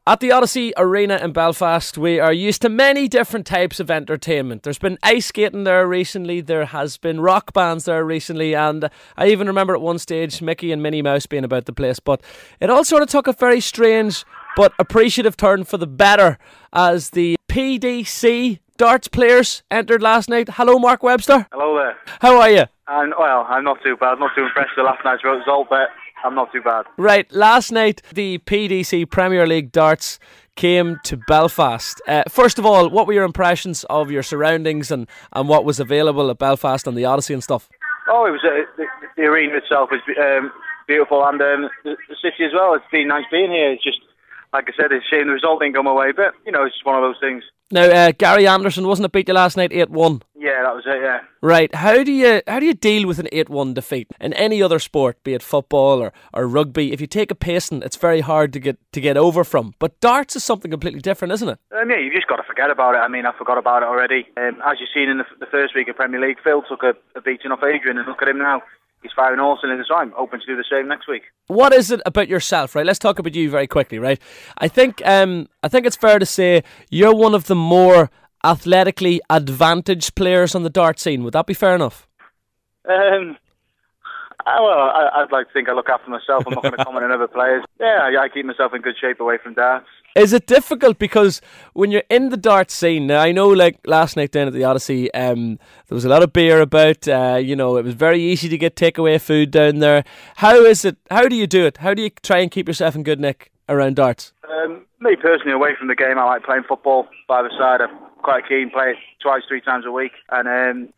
At the Odyssey Arena in Belfast, we are used to many different types of entertainment. There's been ice skating there recently, there has been rock bands there recently, and I even remember at one stage Mickey and Minnie Mouse being about the place. But it all sort of took a very strange but appreciative turn for the better as the PDC darts players entered last night. Hello, Mark Webster. Hello there. How are you? I'm not too bad. Not too impressed with last night's result, but I'm not too bad. Right, last night the PDC Premier League darts came to Belfast. First of all, what were your impressions of your surroundings and what was available at Belfast and the Odyssey and stuff? Oh, it was the arena itself was beautiful, and the city as well. It's been nice being here. It's just, like I said, it's a shame the result didn't come away, but you know, it's just one of those things. Now, Gary Anderson, wasn't it, beat you last night 8-1? Yeah, that was it, yeah. Right, how do you deal with an 8-1 defeat? In any other sport, be it football or rugby, if you take a pacing, it's very hard to get over from. But darts is something completely different, isn't it? Yeah, you've just got to forget about it. I mean, I forgot about it already. As you've seen in the first week of Premier League, Phil took a beating off Adrian, and look at him now. He's firing all cylinders. I'm hoping to do the same next week. What is it about yourself, right? Let's talk about you very quickly, right? I think it's fair to say you're one of the more athletically advantaged players on the dart scene. Would that be fair enough? I'd like to think I look after myself. I'm not going to comment on other players. Yeah, I keep myself in good shape away from darts. Is it difficult because when you're in the dart scene, now I know like last night down at the Odyssey, there was a lot of beer about, it was very easy to get takeaway food down there. How is it? How do you do it? How do you try and keep yourself in good nick around darts? Me personally, away from the game, I like playing football by the side. I'm quite keen, play it twice, 3 times a week. And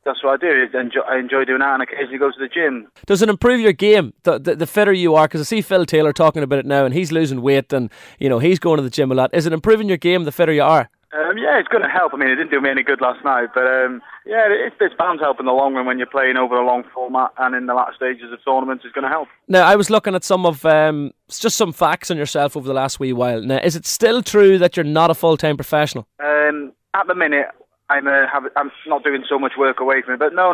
that's what I do. I enjoy doing that, and occasionally go to the gym. Does it improve your game, the fitter you are? Because I see Phil Taylor talking about it now, and he's losing weight, and he's going to the gym a lot. Is it improving your game the fitter you are? Yeah, it's going to help. I mean, it didn't do me any good last night, but it's bound to help in the long run when you're playing over a long format, and in the latter stages of tournaments, it's going to help. Now, I was looking at some of just some facts on yourself over the last wee while. Now, is it still true that you're not a full-time professional? At the minute, I'm not doing so much work away from it, but no,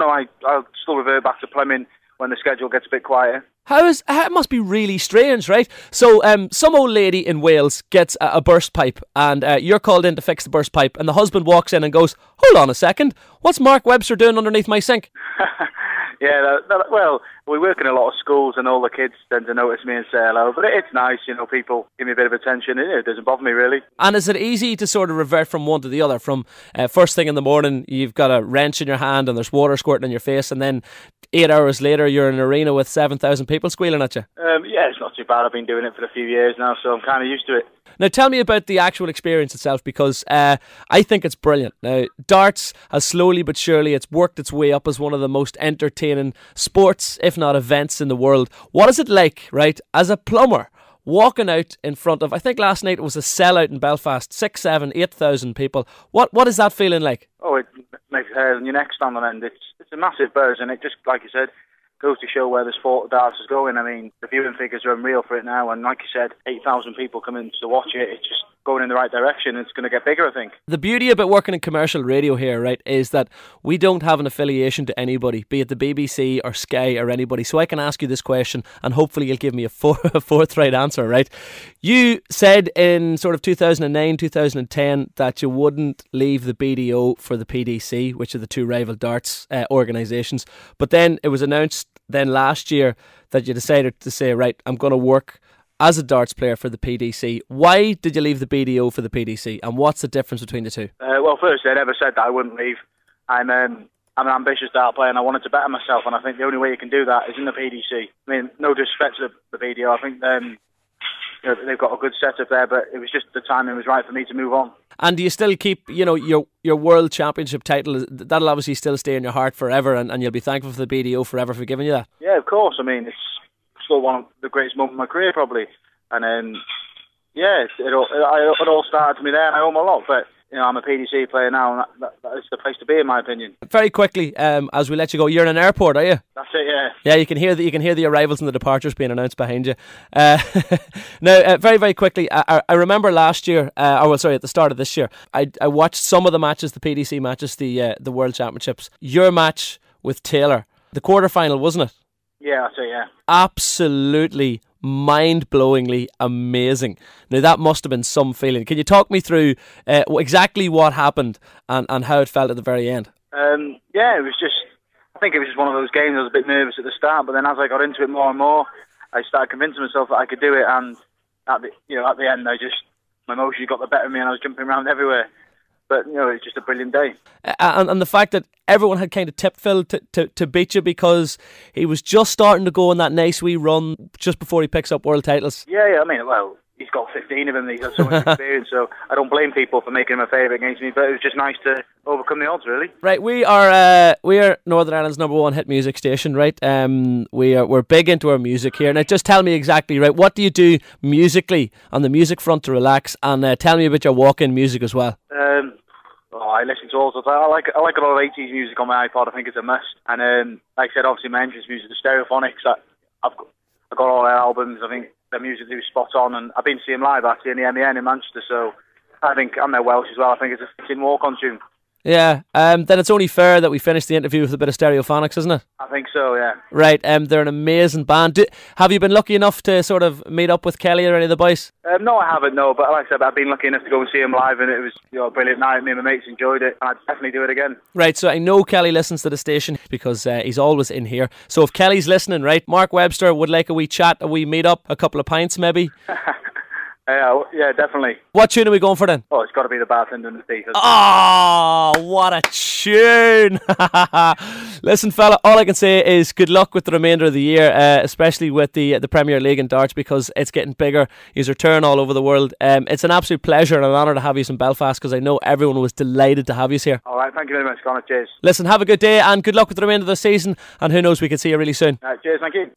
I'll still revert back to plumbing when the schedule gets a bit quieter. It must be really strange, right? So some old lady in Wales gets a burst pipe, and you're called in to fix the burst pipe, and the husband walks in and goes, "Hold on a second, what's Mark Webster doing underneath my sink?" Yeah, well, we work in a lot of schools, and all the kids tend to notice me and say hello, but it's nice, people give me a bit of attention, and it doesn't bother me really. And is it easy to sort of revert from one to the other? From first thing in the morning, you've got a wrench in your hand and there's water squirting in your face, and then 8 hours later you're in an arena with 7,000 people squealing at you? Yeah, it's not too bad. I've been doing it for a few years now, so I'm kind of used to it. Now tell me about the actual experience itself, because I think it's brilliant. Now, darts has slowly but surely it's worked its way up as one of the most entertaining sports, if not events, in the world. What is it like, right, as a plumber, walking out in front of, I think last night it was a sellout in Belfast, 6, 7, 8,000 people. What is that feeling like? Oh, it makes your hair on your neck stand on end. It's a massive buzz, and it just, like you said, goes to show where the sport of darts is going. I mean, the viewing figures are unreal for it now, and like you said, 8,000 people come in to watch it. It's just going in the right direction. It's going to get bigger, I think. The beauty about working in commercial radio here, right, is that we don't have an affiliation to anybody, be it the BBC or Sky or anybody. So I can ask you this question, and hopefully you'll give me a forthright answer, right? You said in sort of 2009, 2010 that you wouldn't leave the BDO for the PDC, which are the two rival darts organisations. But then it was announced then last year that you decided to say, right, I'm going to work as a darts player for the PDC. Why did you leave the BDO for the PDC, and what's the difference between the two? Well, firstly, I never said that I wouldn't leave. I'm an ambitious dart player, and I wanted to better myself, and I think the only way you can do that is in the PDC. I mean, no disrespect to the BDO. I think they've got a good setup there, but it was just the timing was right for me to move on. And do you still keep, your World Championship title? That'll obviously still stay in your heart forever, and you'll be thankful for the BDO forever for giving you that. Yeah, of course. I mean, it's still one of the greatest moments of my career, probably. And it all started to me there, and I owe them a lot. But I'm a PDC player now, and that is the place to be, in my opinion. Very quickly, as we let you go, you're in an airport, are you? That's it, yeah. Yeah, you can hear the arrivals and the departures being announced behind you. Now, very, very quickly, I remember last year, at the start of this year, I watched some of the matches, the PDC matches, the World Championships. Your match with Taylor, the quarterfinal, wasn't it? Yeah, that's it, yeah. Absolutely mind-blowingly amazing. Now that must have been some feeling. Can you talk me through exactly what happened and how it felt at the very end? Yeah, it was just, I think it was just one of those games. I was a bit nervous at the start, but then as I got into it more and more, I started convincing myself that I could do it, and at the end, my emotions got the better of me and I was jumping around everywhere. But, it was just a brilliant day. And the fact that everyone had kind of tipped Phil to beat you because he was just starting to go on that nice wee run just before he picks up world titles. Yeah, I mean, well, he's got 15 of them, he's got so much experience, so I don't blame people for making him a favourite against me, but it was just nice to overcome the odds, really. Right, we are Northern Ireland's #1 hit music station, right? We're big into our music here. Now, just tell me exactly, right, what do you do musically on the music front to relax, and tell me about your walk-in music as well. I listen to all sorts. I like a lot of 80s music on my iPod. I think it's a must. And like I said, obviously my entrance music, the Stereophonics. I've got all their albums. I think their music is spot on. And I've been to see them live actually in the MEN in Manchester. So I think, and they're Welsh as well. I think it's a fitting walk-on tune. Yeah, then it's only fair that we finish the interview with a bit of Stereophonics, isn't it? I think so, yeah. Right, they're an amazing band. Have you been lucky enough to sort of meet up with Kelly or any of the boys? No, I haven't, no, but like I said, I've been lucky enough to go and see them live, and it was a brilliant night. Me and my mates enjoyed it, and I'd definitely do it again. Right, so I know Kelly listens to the station because he's always in here. So if Kelly's listening, right, Mark Webster would like a wee chat, a wee meet up, a couple of pints maybe. Yeah, definitely. What tune are we going for then? Oh, it's got to be the Bartender and the Thief. Oh, what a tune! Listen, fella, all I can say is good luck with the remainder of the year, especially with the Premier League in darts, because it's getting bigger. He's return all over the world. It's an absolute pleasure and an honour to have you in Belfast, because I know everyone was delighted to have you here. All right, thank you very much, Connor. Cheers. Listen, have a good day and good luck with the remainder of the season, and who knows, we could see you really soon. Cheers, thank you.